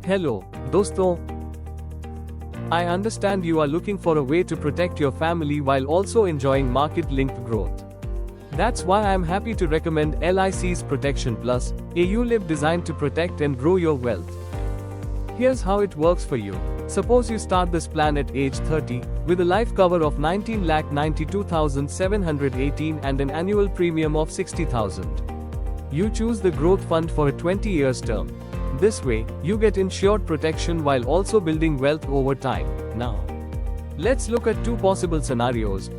Hello, दोस्तों. I understand you are looking for a way to protect your family while also enjoying market-linked growth. That's why I'm happy to recommend LIC's Protection Plus, a ULIP designed to protect and grow your wealth. Here's how it works for you. Suppose you start this plan at age 30, with a life cover of 19,92,718 and an annual premium of 60,000. You choose the growth fund for a 20 years term. This way, you get insured protection while also building wealth over time. Now, let's look at two possible scenarios.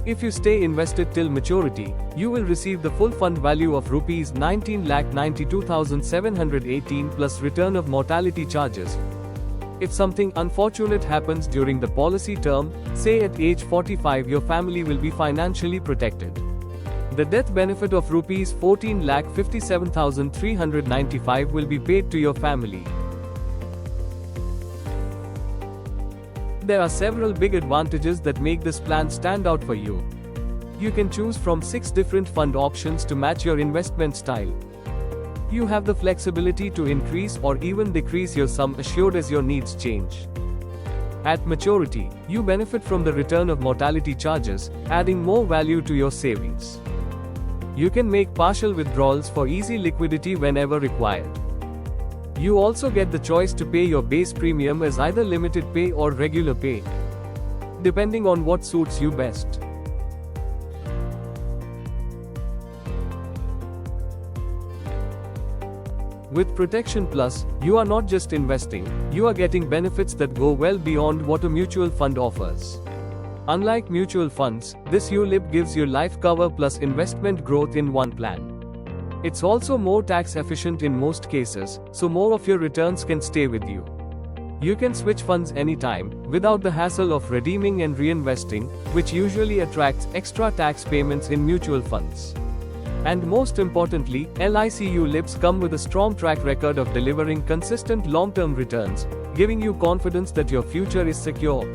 If you stay invested till maturity, you will receive the full fund value of Rs 19,92,718 plus return of mortality charges. If something unfortunate happens during the policy term, say at age 45, your family will be financially protected. The death benefit of Rs 14,57,395 will be paid to your family. There are several big advantages that make this plan stand out for you. You can choose from 6 different fund options to match your investment style. You have the flexibility to increase or even decrease your sum assured as your needs change. At maturity, you benefit from the return of mortality charges, adding more value to your savings. You can make partial withdrawals for easy liquidity whenever required. You also get the choice to pay your base premium as either limited pay or regular pay, depending on what suits you best. With Protection Plus, you are not just investing, you are getting benefits that go well beyond what a mutual fund offers. Unlike mutual funds, this ULIP gives you life cover plus investment growth in one plan. It's also more tax efficient in most cases, so more of your returns can stay with you. You can switch funds anytime, without the hassle of redeeming and reinvesting, which usually attracts extra tax payments in mutual funds. And most importantly, LIC ULIPs come with a strong track record of delivering consistent long-term returns, giving you confidence that your future is secure.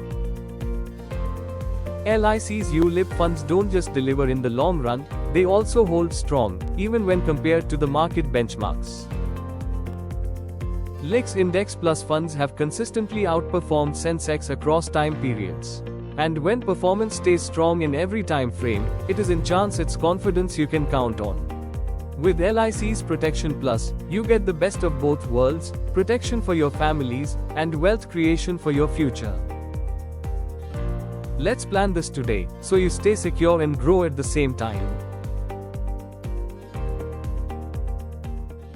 LIC's ULIP funds don't just deliver in the long run, they also hold strong, even when compared to the market benchmarks. LIC's Index Plus funds have consistently outperformed Sensex across time periods. And when performance stays strong in every time frame, it is in chance it's confidence you can count on. With LIC's Protection Plus, you get the best of both worlds, protection for your families, and wealth creation for your future. Let's plan this today, so you stay secure and grow at the same time.